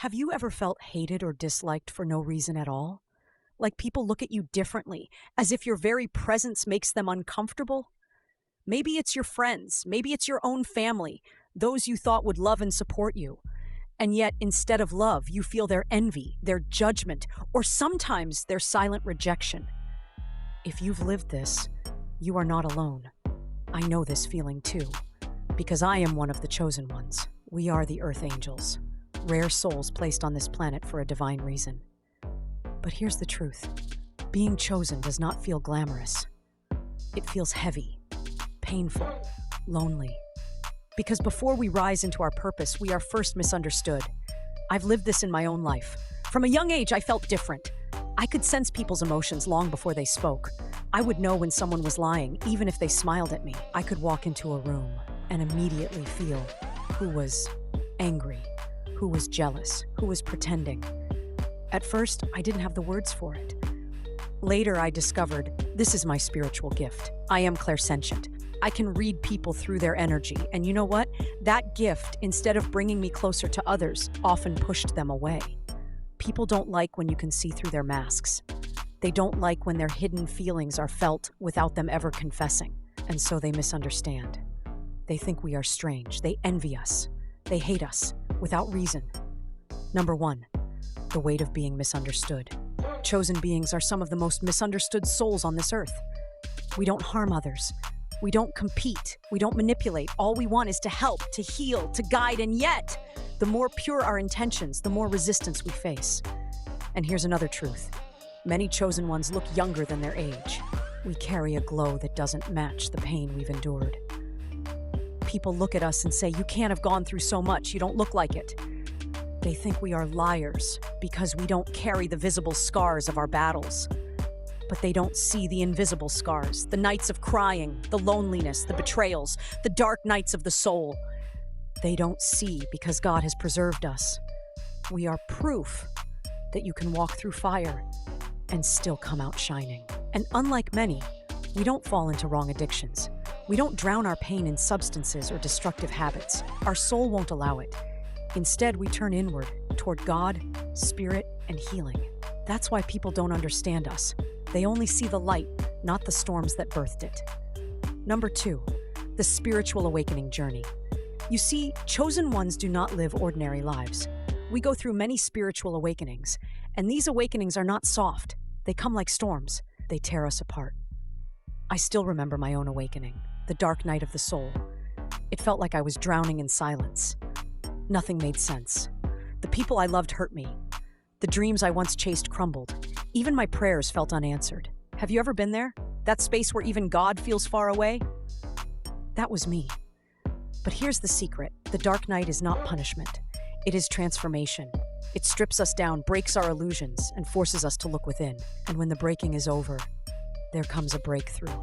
Have you ever felt hated or disliked for no reason at all? Like people look at you differently, as if your very presence makes them uncomfortable? Maybe it's your friends, maybe it's your own family, those you thought would love and support you. And yet, instead of love, you feel their envy, their judgment, or sometimes their silent rejection. If you've lived this, you are not alone. I know this feeling too, because I am one of the chosen ones. We are the Earth Angels, rare souls placed on this planet for a divine reason. But here's the truth. Being chosen does not feel glamorous. It feels heavy, painful, lonely. Because before we rise into our purpose, we are first misunderstood. I've lived this in my own life. From a young age, I felt different. I could sense people's emotions long before they spoke. I would know when someone was lying, even if they smiled at me. I could walk into a room and immediately feel who was angry, who was jealous, who was pretending. At first, I didn't have the words for it. Later, I discovered this is my spiritual gift. I am clairsentient. I can read people through their energy. And you know what? That gift, instead of bringing me closer to others, often pushed them away. People don't like when you can see through their masks. They don't like when their hidden feelings are felt without them ever confessing. And so they misunderstand. They think we are strange. They envy us. They hate us without reason. Number one, the weight of being misunderstood. Chosen beings are some of the most misunderstood souls on this earth. We don't harm others. We don't compete. We don't manipulate. All we want is to help, to heal, to guide, and yet, the more pure our intentions, the more resistance we face. And here's another truth. Many chosen ones look younger than their age. We carry a glow that doesn't match the pain we've endured. People look at us and say, "You can't have gone through so much. You don't look like it." They think we are liars because we don't carry the visible scars of our battles. But they don't see the invisible scars, the nights of crying, the loneliness, the betrayals, the dark nights of the soul. They don't see because God has preserved us. We are proof that you can walk through fire and still come out shining. And unlike many, we don't fall into wrong addictions. We don't drown our pain in substances or destructive habits. Our soul won't allow it. Instead, we turn inward, toward God, spirit, and healing. That's why people don't understand us. They only see the light, not the storms that birthed it. Number two, the spiritual awakening journey. You see, chosen ones do not live ordinary lives. We go through many spiritual awakenings, and these awakenings are not soft. They come like storms. They tear us apart. I still remember my own awakening, the dark night of the soul. It felt like I was drowning in silence. Nothing made sense. The people I loved hurt me. The dreams I once chased crumbled. Even my prayers felt unanswered. Have you ever been there? That space where even God feels far away? That was me. But here's the secret. The dark night is not punishment. It is transformation. It strips us down, breaks our illusions, and forces us to look within. And when the breaking is over, there comes a breakthrough.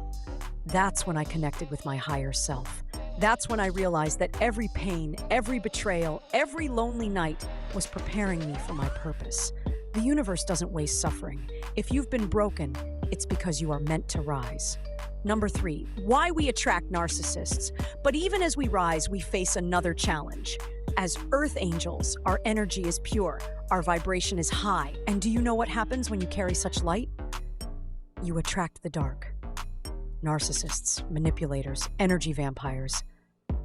That's when I connected with my higher self. That's when I realized that every pain, every betrayal, every lonely night was preparing me for my purpose. The universe doesn't waste suffering. If you've been broken, it's because you are meant to rise. Number three, why we attract narcissists. But even as we rise, we face another challenge. As Earth Angels, our energy is pure, our vibration is high. And do you know what happens when you carry such light? You attract the dark. Narcissists, manipulators, energy vampires,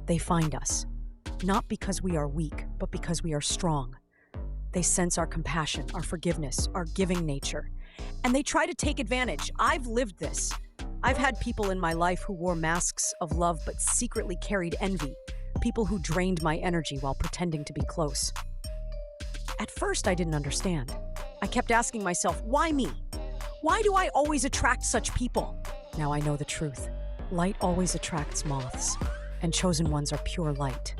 they find us. Not because we are weak, but because we are strong. They sense our compassion, our forgiveness, our giving nature. And they try to take advantage. I've lived this. I've had people in my life who wore masks of love but secretly carried envy. People who drained my energy while pretending to be close. At first, I didn't understand. I kept asking myself, why me? Why do I always attract such people? Now I know the truth. Light always attracts moths, and chosen ones are pure light.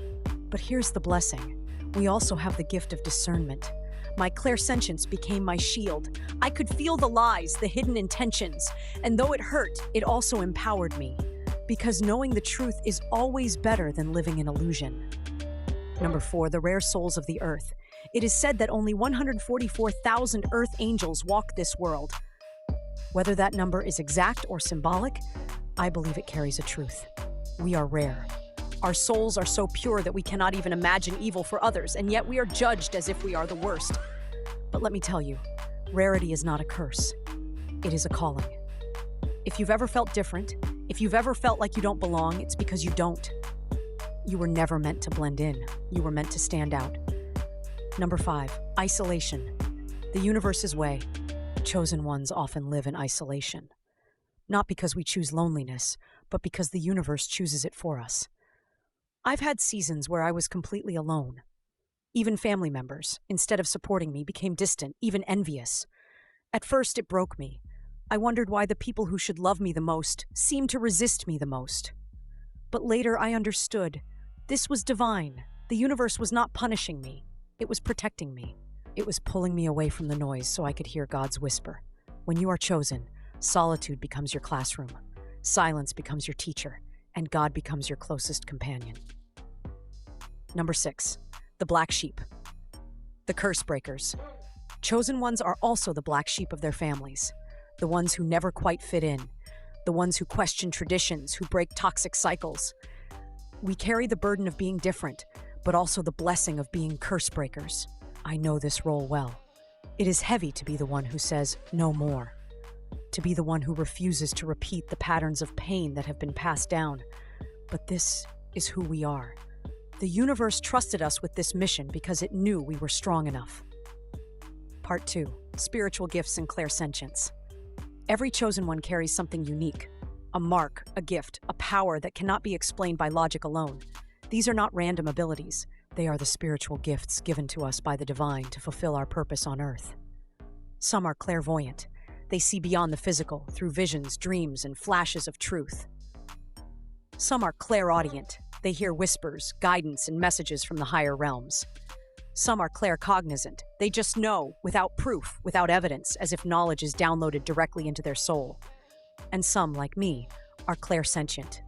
But here's the blessing. We also have the gift of discernment. My clairsentience became my shield. I could feel the lies, the hidden intentions, and though it hurt, it also empowered me. Because knowing the truth is always better than living in illusion. Number four, the rare souls of the earth. It is said that only 144,000 Earth Angels walk this world. Whether that number is exact or symbolic, I believe it carries a truth. We are rare. Our souls are so pure that we cannot even imagine evil for others, and yet we are judged as if we are the worst. But let me tell you, rarity is not a curse. It is a calling. If you've ever felt different, if you've ever felt like you don't belong, it's because you don't. You were never meant to blend in. You were meant to stand out. Number 5, isolation. The universe's way. Chosen ones often live in isolation. Not because we choose loneliness, but because the universe chooses it for us. I've had seasons where I was completely alone. Even family members, instead of supporting me, became distant, even envious. At first, it broke me. I wondered why the people who should love me the most seemed to resist me the most. But later, I understood. This was divine. The universe was not punishing me. It was protecting me. It was pulling me away from the noise so I could hear God's whisper. When you are chosen, solitude becomes your classroom, silence becomes your teacher, and God becomes your closest companion. Number 6, the black sheep. The curse breakers. Chosen ones are also the black sheep of their families, the ones who never quite fit in, the ones who question traditions, who break toxic cycles. We carry the burden of being different, but also the blessing of being curse breakers. I know this role well. It is heavy to be the one who says, no more. To be the one who refuses to repeat the patterns of pain that have been passed down. But this is who we are. The universe trusted us with this mission because it knew we were strong enough. Part 2, spiritual gifts and clairsentience. Every chosen one carries something unique. A mark, a gift, a power that cannot be explained by logic alone. These are not random abilities. They are the spiritual gifts given to us by the divine to fulfill our purpose on earth. Some are clairvoyant. They see beyond the physical, through visions, dreams, and flashes of truth. Some are clairaudient. They hear whispers, guidance, and messages from the higher realms. Some are claircognizant. They just know, without proof, without evidence, as if knowledge is downloaded directly into their soul. And some, like me, are clairsentient.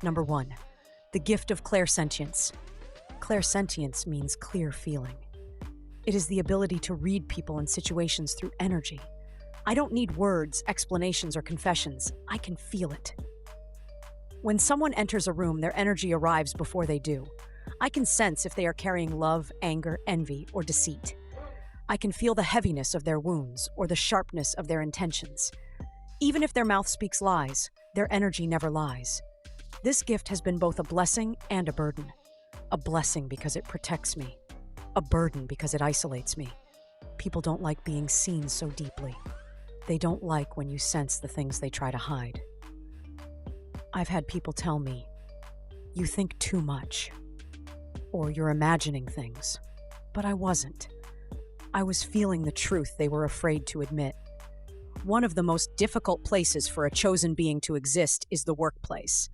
Number 1, the gift of clairsentience. Clairsentience means clear feeling. It is the ability to read people and situations through energy. I don't need words, explanations, or confessions. I can feel it. When someone enters a room, their energy arrives before they do. I can sense if they are carrying love, anger, envy, or deceit. I can feel the heaviness of their wounds or the sharpness of their intentions. Even if their mouth speaks lies, their energy never lies. This gift has been both a blessing and a burden. A blessing because it protects me. A burden because it isolates me. People don't like being seen so deeply. They don't like when you sense the things they try to hide. I've had people tell me, "You think too much," or "You're imagining things." But I wasn't. I was feeling the truth they were afraid to admit. One of the most difficult places for a chosen being to exist is the workplace.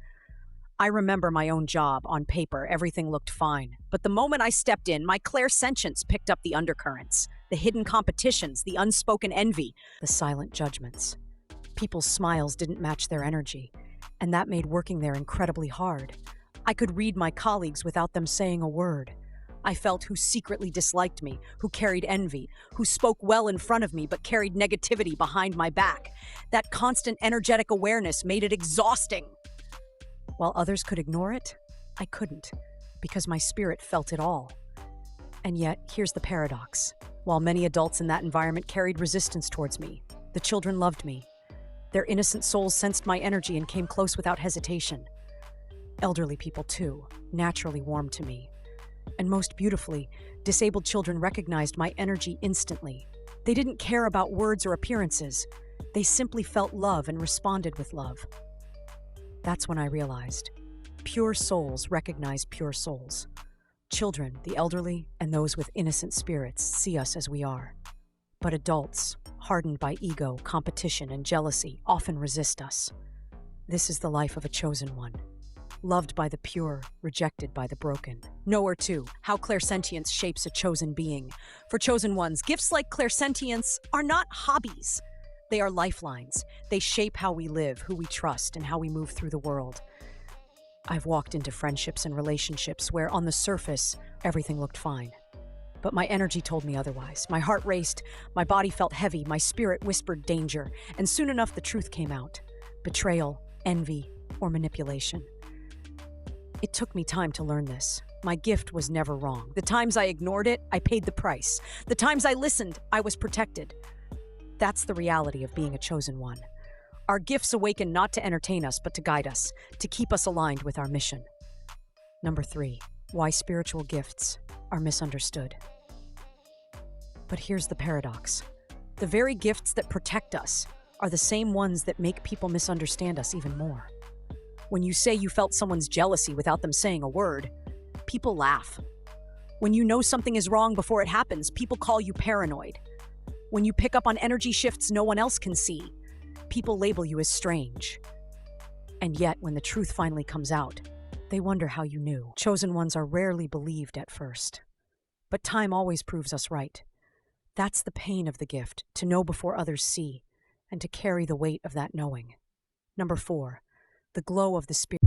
I remember my own job. On paper, everything looked fine. But the moment I stepped in, my clairsentience picked up the undercurrents, the hidden competitions, the unspoken envy, the silent judgments. People's smiles didn't match their energy, and that made working there incredibly hard. I could read my colleagues without them saying a word. I felt who secretly disliked me, who carried envy, who spoke well in front of me but carried negativity behind my back. That constant energetic awareness made it exhausting. While others could ignore it, I couldn't, because my spirit felt it all. And yet, here's the paradox. While many adults in that environment carried resistance towards me, the children loved me. Their innocent souls sensed my energy and came close without hesitation. Elderly people, too, naturally warmed to me. And most beautifully, disabled children recognized my energy instantly. They didn't care about words or appearances. They simply felt love and responded with love. That's when I realized, pure souls recognize pure souls. Children, the elderly, and those with innocent spirits see us as we are. But adults, hardened by ego, competition, and jealousy, often resist us. This is the life of a chosen one. Loved by the pure, rejected by the broken. Nowhere to how clairsentience shapes a chosen being. For chosen ones, gifts like clairsentience are not hobbies. They are lifelines. They shape how we live, who we trust, and how we move through the world. I've walked into friendships and relationships where, on the surface, everything looked fine. But my energy told me otherwise. My heart raced, my body felt heavy, my spirit whispered danger, and soon enough the truth came out. Betrayal, envy, or manipulation. It took me time to learn this. My gift was never wrong. The times I ignored it, I paid the price. The times I listened, I was protected. That's the reality of being a chosen one. Our gifts awaken not to entertain us, but to guide us, to keep us aligned with our mission. Number 3, why spiritual gifts are misunderstood. But here's the paradox. The very gifts that protect us are the same ones that make people misunderstand us even more. When you say you felt someone's jealousy without them saying a word, people laugh. When you know something is wrong before it happens, people call you paranoid. When you pick up on energy shifts no one else can see, people label you as strange. And yet, when the truth finally comes out, they wonder how you knew. Chosen ones are rarely believed at first. But time always proves us right. That's the pain of the gift, to know before others see, and to carry the weight of that knowing. Number 4, the glow of the spirit.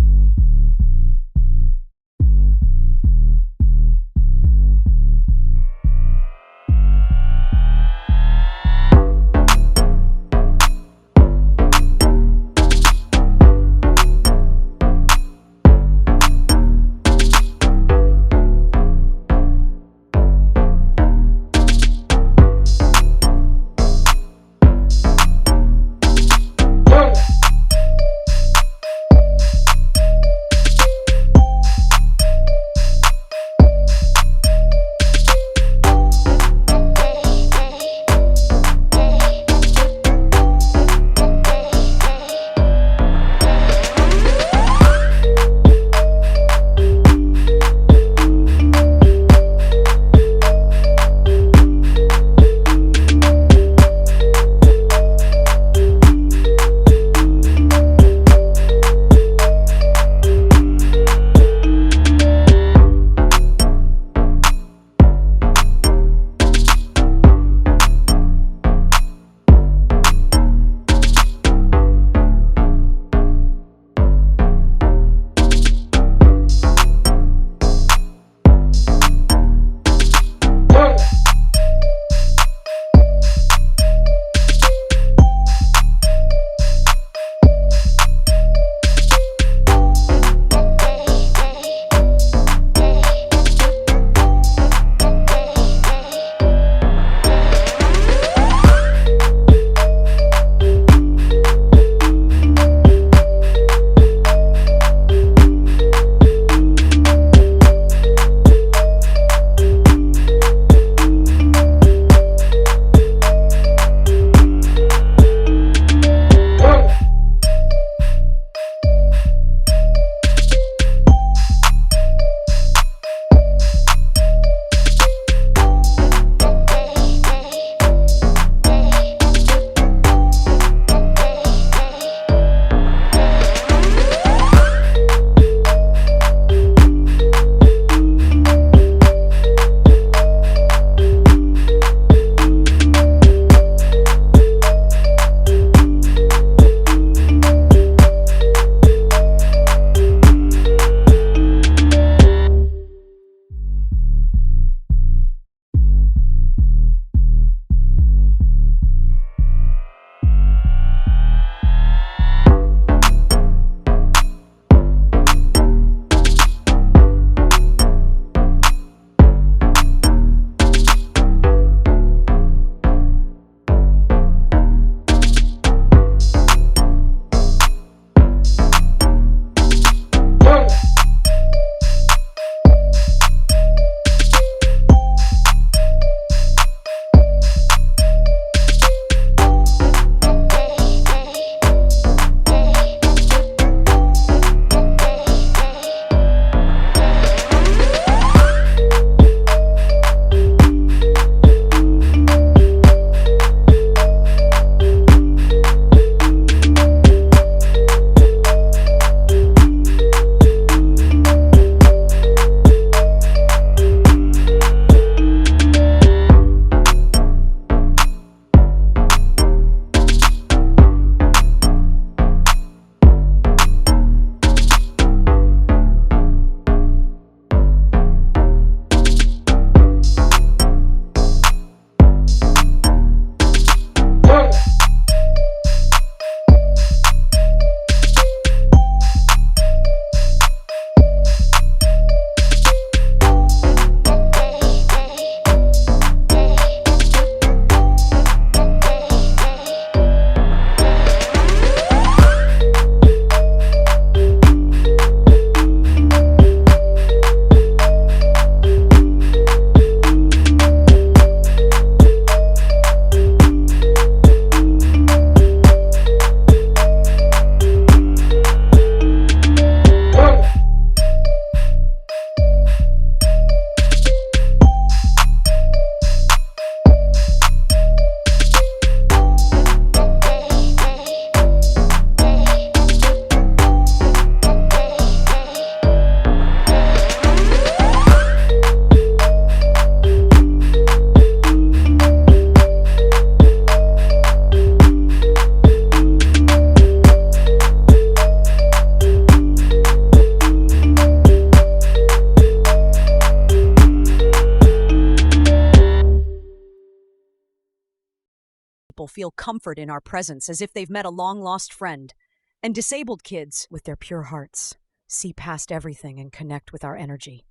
people feel comfort in our presence as if they've met a long-lost friend. And disabled kids, with their pure hearts, see past everything and connect with our energy.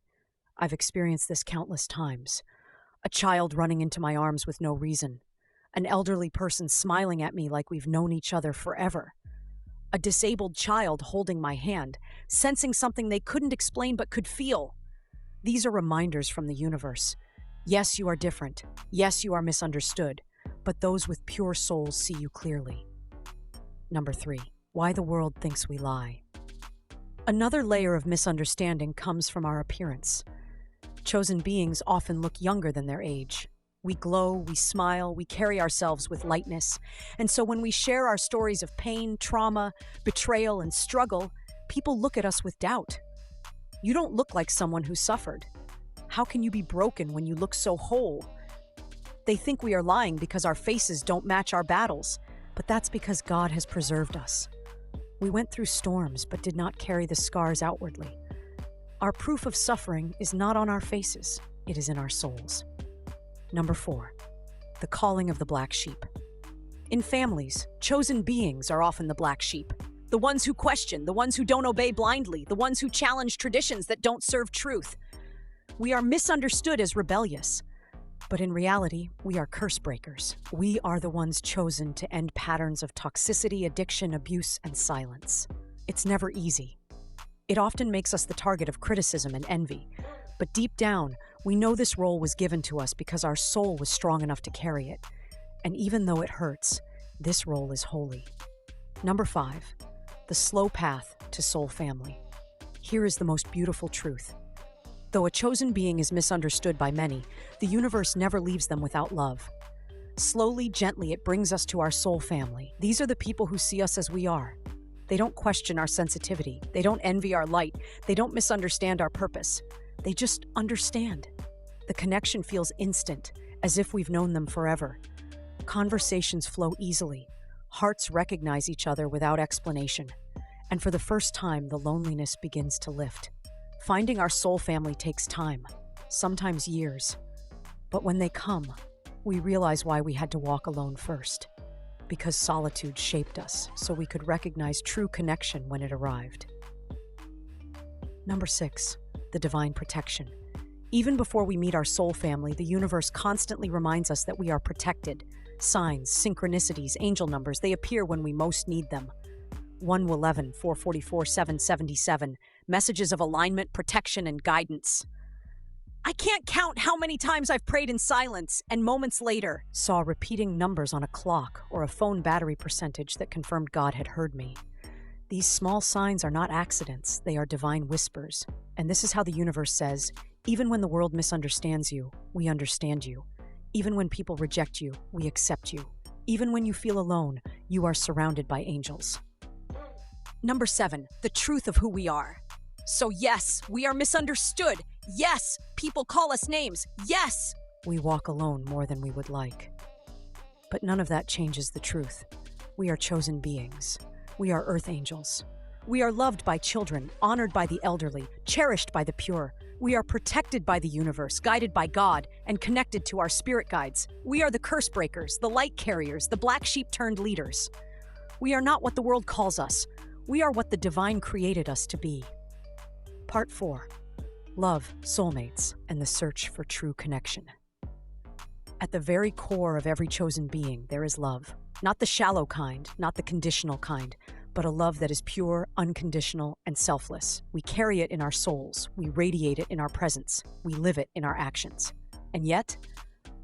I've experienced this countless times. A child running into my arms with no reason. An elderly person smiling at me like we've known each other forever. A disabled child holding my hand, sensing something they couldn't explain but could feel. These are reminders from the universe. Yes, you are different. Yes, you are misunderstood. But those with pure souls see you clearly. Number 3. Why the world thinks we lie. Another layer of misunderstanding comes from our appearance. Chosen beings often look younger than their age. We glow, we smile, we carry ourselves with lightness. And so when we share our stories of pain, trauma, betrayal, and struggle, people look at us with doubt. You don't look like someone who suffered. How can you be broken when you look so whole? They think we are lying because our faces don't match our battles, but that's because God has preserved us. We went through storms but did not carry the scars outwardly. Our proof of suffering is not on our faces, it is in our souls. Number 4. The calling of the black sheep. In families, chosen beings are often the black sheep. The ones who question, the ones who don't obey blindly, the ones who challenge traditions that don't serve truth. We are misunderstood as rebellious, but in reality, we are curse breakers. We are the ones chosen to end patterns of toxicity, addiction, abuse, and silence. It's never easy. It often makes us the target of criticism and envy, but deep down, we know this role was given to us because our soul was strong enough to carry it. And even though it hurts, this role is holy. Number 5. The slow path to soul family. Here is the most beautiful truth. Though a chosen being is misunderstood by many, the universe never leaves them without love. Slowly, gently, it brings us to our soul family. These are the people who see us as we are. They don't question our sensitivity. They don't envy our light. They don't misunderstand our purpose. They just understand. The connection feels instant, as if we've known them forever. Conversations flow easily. Hearts recognize each other without explanation. And for the first time, the loneliness begins to lift. Finding our soul family takes time, sometimes years. But when they come, we realize why we had to walk alone first. Because solitude shaped us, so we could recognize true connection when it arrived. Number 6, the divine protection. Even before we meet our soul family, the universe constantly reminds us that we are protected. Signs, synchronicities, angel numbers, they appear when we most need them. 1-11, 444, 777, messages of alignment, protection, and guidance. I can't count how many times I've prayed in silence and moments later saw repeating numbers on a clock or a phone battery percentage that confirmed God had heard me. These small signs are not accidents, they are divine whispers. And this is how the universe says, even when the world misunderstands you, we understand you. Even when people reject you, we accept you. Even when you feel alone, you are surrounded by angels. Number 7, the truth of who we are. So yes, we are misunderstood. Yes, people call us names. Yes, we walk alone more than we would like. But none of that changes the truth. We are chosen beings. We are earth angels. We are loved by children, honored by the elderly, cherished by the pure. We are protected by the universe, guided by God, and connected to our spirit guides. We are the curse breakers, the light carriers, the black sheep turned leaders. We are not what the world calls us. We are what the divine created us to be. Part 4. Love, soulmates, and the search for true connection. At the very core of every chosen being, there is love. Not the shallow kind, not the conditional kind, but a love that is pure, unconditional, and selfless. We carry it in our souls. We radiate it in our presence. We live it in our actions. And yet,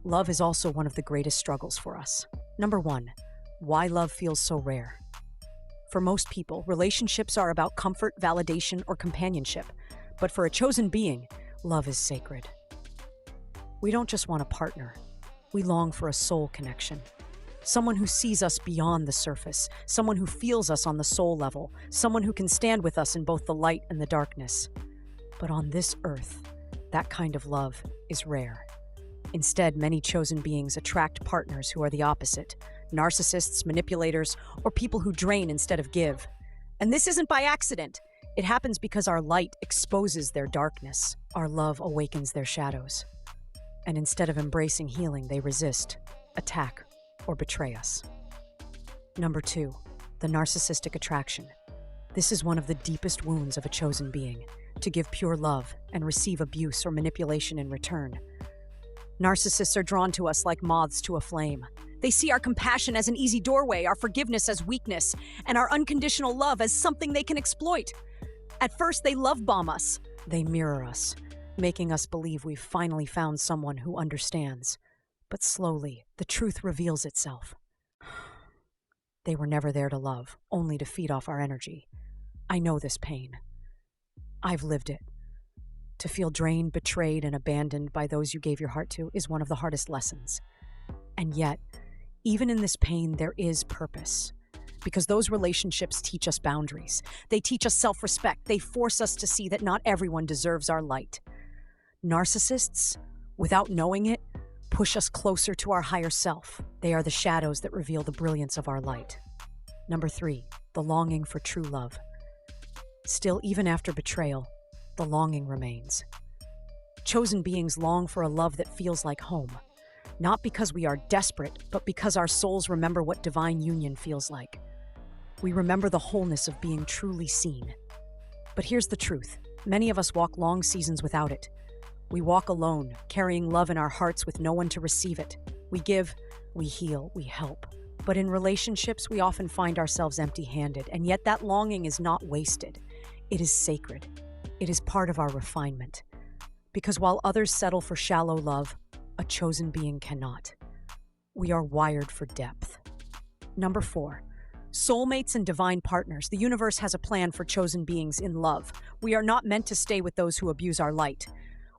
love is also one of the greatest struggles for us. Number 1. Why love feels so rare. For most people, relationships are about comfort, validation, or companionship. But for a chosen being, love is sacred. We don't just want a partner. We long for a soul connection. Someone who sees us beyond the surface. Someone who feels us on the soul level. Someone who can stand with us in both the light and the darkness. But on this earth, that kind of love is rare. Instead, many chosen beings attract partners who are the opposite. Narcissists, manipulators, or people who drain instead of give. And this isn't by accident. It happens because our light exposes their darkness. Our love awakens their shadows. And instead of embracing healing, they resist, attack, or betray us. Number 2, the narcissistic attraction. This is one of the deepest wounds of a chosen being, to give pure love and receive abuse or manipulation in return. Narcissists are drawn to us like moths to a flame. They see our compassion as an easy doorway, our forgiveness as weakness, and our unconditional love as something they can exploit. At first, they love bomb us. They mirror us, making us believe we've finally found someone who understands. But slowly, the truth reveals itself. They were never there to love, only to feed off our energy. I know this pain. I've lived it. To feel drained, betrayed, and abandoned by those you gave your heart to is one of the hardest lessons. And yet, even in this pain, there is purpose. Because those relationships teach us boundaries. They teach us self-respect. They force us to see that not everyone deserves our light. Narcissists, without knowing it, push us closer to our higher self. They are the shadows that reveal the brilliance of our light. Number 3, the longing for true love. Still, even after betrayal, the longing remains. Chosen beings long for a love that feels like home. Not because we are desperate, but because our souls remember what divine union feels like. We remember the wholeness of being truly seen. But here's the truth. Many of us walk long seasons without it. We walk alone, carrying love in our hearts with no one to receive it. We give, we heal, we help. But in relationships, we often find ourselves empty-handed, and yet that longing is not wasted. It is sacred. It is part of our refinement. Because while others settle for shallow love, a chosen being cannot. We are wired for depth. Number 4, soulmates and divine partners. The universe has a plan for chosen beings in love. We are not meant to stay with those who abuse our light.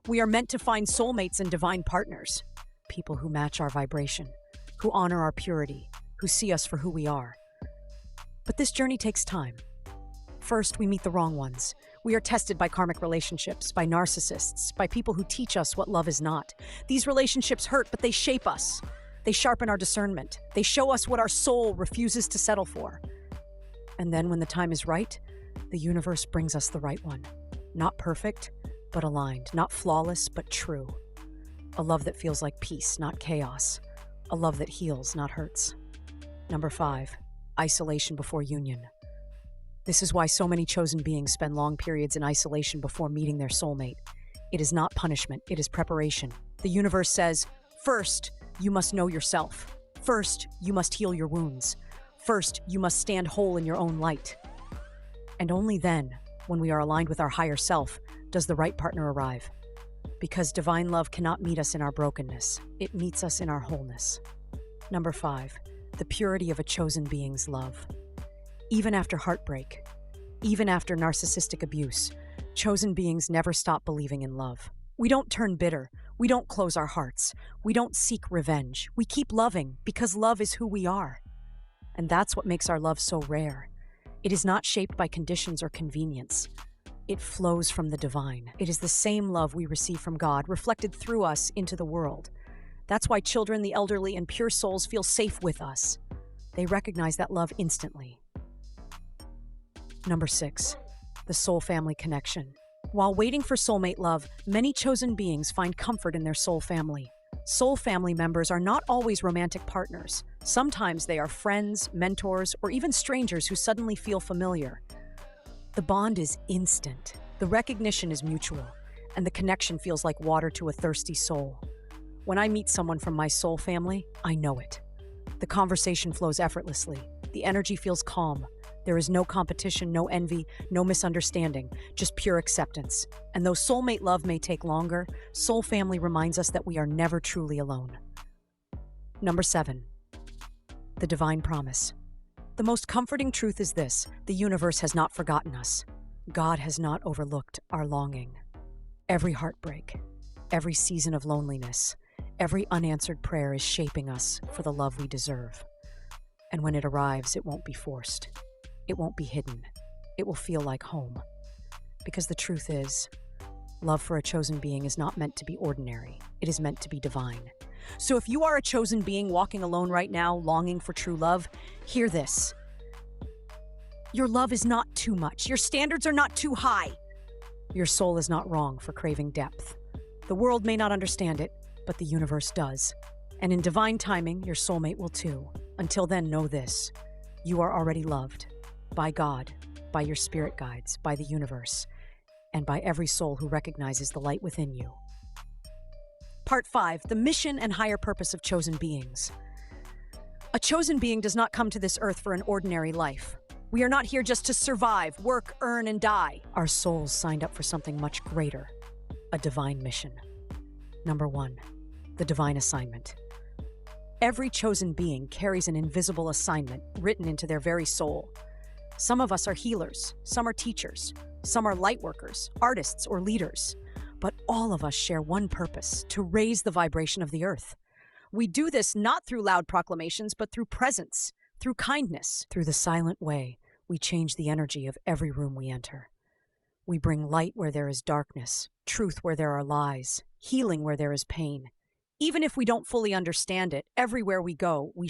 We are meant to find soulmates and divine partners, people who match our vibration, who honor our purity, who see us for who we are. But this journey takes time. First, we meet the wrong ones. We are tested by karmic relationships, by narcissists, by people who teach us what love is not. These relationships hurt, but they shape us. They sharpen our discernment. They show us what our soul refuses to settle for. And then when the time is right, the universe brings us the right one. Not perfect, but aligned. Not flawless, but true. A love that feels like peace, not chaos. A love that heals, not hurts. Number 5, isolation before union. This is why so many chosen beings spend long periods in isolation before meeting their soulmate. It is not punishment, it is preparation. The universe says, first, you must know yourself. First, you must heal your wounds. First, you must stand whole in your own light. And only then, when we are aligned with our higher self, does the right partner arrive. Because divine love cannot meet us in our brokenness. It meets us in our wholeness. Number 5, the purity of a chosen being's love. Even after heartbreak, even after narcissistic abuse, chosen beings never stop believing in love. We don't turn bitter. We don't close our hearts. We don't seek revenge. We keep loving because love is who we are. And that's what makes our love so rare. It is not shaped by conditions or convenience. It flows from the divine. It is the same love we receive from God, reflected through us into the world. That's why children, the elderly, and pure souls feel safe with us. They recognize that love instantly. Number 6, the soul family connection. While waiting for soulmate love, many chosen beings find comfort in their soul family. Soul family members are not always romantic partners. Sometimes they are friends, mentors, or even strangers who suddenly feel familiar. The bond is instant. The recognition is mutual, and the connection feels like water to a thirsty soul. When I meet someone from my soul family, I know it. The conversation flows effortlessly. The energy feels calm. There is no competition, no envy, no misunderstanding, just pure acceptance. And though soulmate love may take longer, soul family reminds us that we are never truly alone. Number 7, the divine promise. The most comforting truth is this: the universe has not forgotten us. God has not overlooked our longing. Every heartbreak, every season of loneliness, every unanswered prayer is shaping us for the love we deserve. And when it arrives, it won't be forced. It won't be hidden. It will feel like home. Because the truth is, love for a chosen being is not meant to be ordinary. It is meant to be divine. So if you are a chosen being walking alone right now, longing for true love, hear this. Your love is not too much. Your standards are not too high. Your soul is not wrong for craving depth. The world may not understand it, but the universe does. And in divine timing, your soulmate will too. Until then, know this: you are already loved by God, by your spirit guides, by the universe, and by every soul who recognizes the light within you. Part 5: the mission and higher purpose of chosen beings. A chosen being does not come to this earth for an ordinary life. We are not here just to survive, work, earn, and die. Our souls signed up for something much greater: a divine mission. Number 1, the divine assignment. Every chosen being carries an invisible assignment written into their very soul. Some of us are healers, some are teachers, some are lightworkers, artists, or leaders. But all of us share one purpose: to raise the vibration of the earth. We do this not through loud proclamations, but through presence, through kindness, through the silent way. We change the energy of every room we enter. We bring light where there is darkness, truth where there are lies, healing where there is pain. Even if we don't fully understand it, everywhere we go, we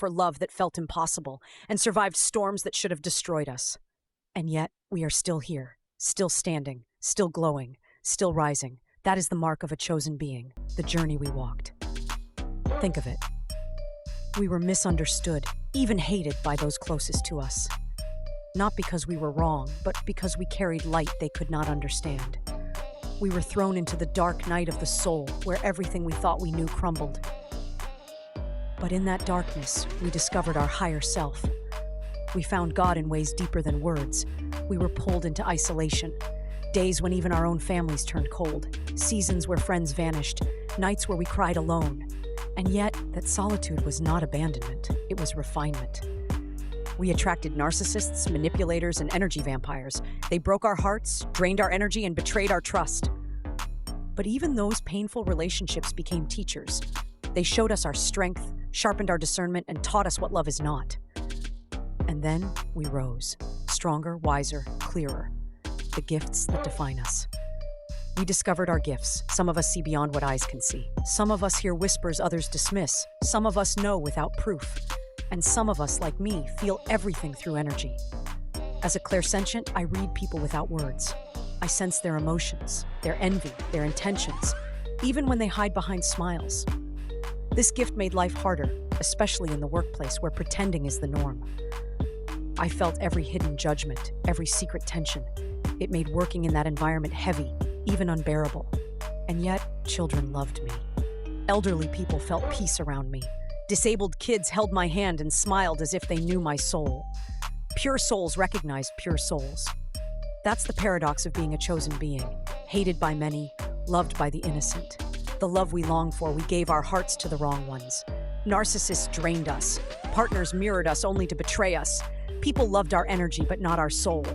for love that felt impossible, and survived storms that should have destroyed us. And yet, we are still here, still standing, still glowing, still rising. That is the mark of a chosen being, the journey we walked. Think of it. We were misunderstood, even hated by those closest to us. Not because we were wrong, but because we carried light they could not understand. We were thrown into the dark night of the soul, where everything we thought we knew crumbled. But in that darkness, we discovered our higher self. We found God in ways deeper than words. We were pulled into isolation. Days when even our own families turned cold. Seasons where friends vanished. Nights where we cried alone. And yet, that solitude was not abandonment. It was refinement. We attracted narcissists, manipulators, and energy vampires. They broke our hearts, drained our energy, and betrayed our trust. But even those painful relationships became teachers. They showed us our strength, sharpened our discernment, and taught us what love is not. And then we rose, stronger, wiser, clearer. The gifts that define us. We discovered our gifts. Some of us see beyond what eyes can see. Some of us hear whispers others dismiss. Some of us know without proof. And some of us, like me, feel everything through energy. As a clairsentient, I read people without words. I sense their emotions, their envy, their intentions, even when they hide behind smiles. This gift made life harder, especially in the workplace where pretending is the norm. I felt every hidden judgment, every secret tension. It made working in that environment heavy, even unbearable. And yet, children loved me. Elderly people felt peace around me. Disabled kids held my hand and smiled as if they knew my soul. Pure souls recognized pure souls. That's the paradox of being a chosen being, hated by many, loved by the innocent. The love we long for, we gave our hearts to the wrong ones. Narcissists drained us. Partners mirrored us only to betray us. People loved our energy but not our soul.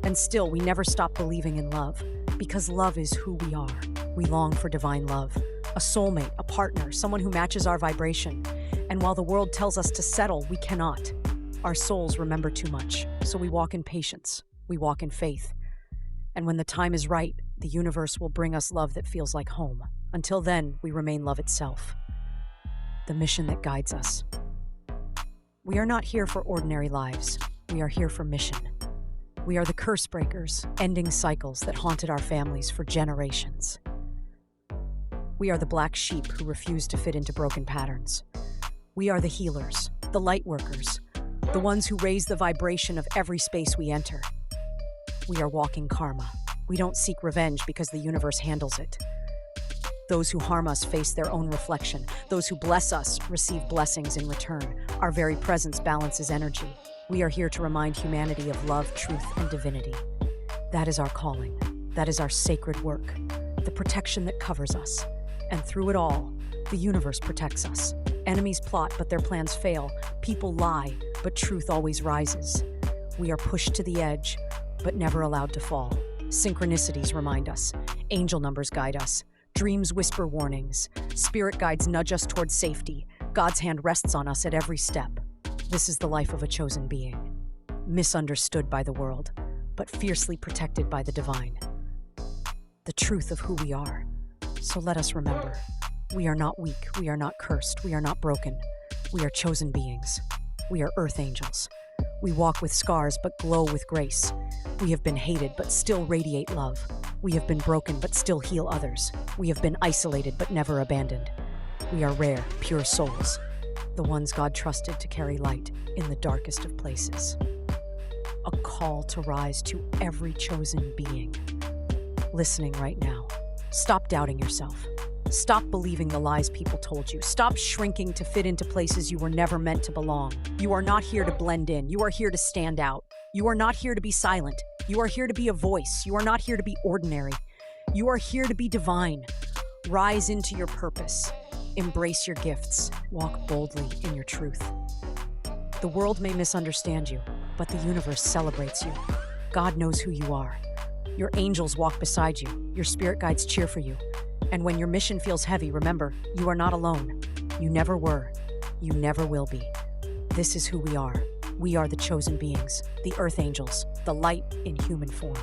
And still, we never stopped believing in love, because love is who we are. We long for divine love, a soulmate, a partner, someone who matches our vibration. And while the world tells us to settle, we cannot. Our souls remember too much, so we walk in patience, we walk in faith. And when the time is right, the universe will bring us love that feels like home. Until then, we remain love itself, the mission that guides us. We are not here for ordinary lives. We are here for mission. We are the curse breakers, ending cycles that haunted our families for generations. We are the black sheep who refuse to fit into broken patterns. We are the healers, the lightworkers, the ones who raise the vibration of every space we enter. We are walking karma. We don't seek revenge because the universe handles it. Those who harm us face their own reflection. Those who bless us receive blessings in return. Our very presence balances energy. We are here to remind humanity of love, truth, and divinity. That is our calling. That is our sacred work, the protection that covers us. And through it all, the universe protects us. Enemies plot, but their plans fail. People lie, but truth always rises. We are pushed to the edge, but never allowed to fall. Synchronicities remind us. Angel numbers guide us. Dreams whisper warnings. Spirit guides nudge us towards safety. God's hand rests on us at every step. This is the life of a chosen being. Misunderstood by the world, but fiercely protected by the divine. The truth of who we are. So let us remember. We are not weak. We are not cursed. We are not broken. We are chosen beings. We are earth angels. We walk with scars but glow with grace. We have been hated but still radiate love. We have been broken but still heal others. We have been isolated but never abandoned. We are rare, pure souls, the ones God trusted to carry light in the darkest of places. A call to rise to every chosen being listening right now. Stop doubting yourself. Stop believing the lies people told you. Stop shrinking to fit into places you were never meant to belong. You are not here to blend in. You are here to stand out. You are not here to be silent. You are here to be a voice. You are not here to be ordinary. You are here to be divine. Rise into your purpose. Embrace your gifts. Walk boldly in your truth. The world may misunderstand you, but the universe celebrates you. God knows who you are. Your angels walk beside you. Your spirit guides cheer for you. And when your mission feels heavy, remember, you are not alone. You never were. You never will be. This is who we are. We are the chosen beings, the earth angels, the light in human form.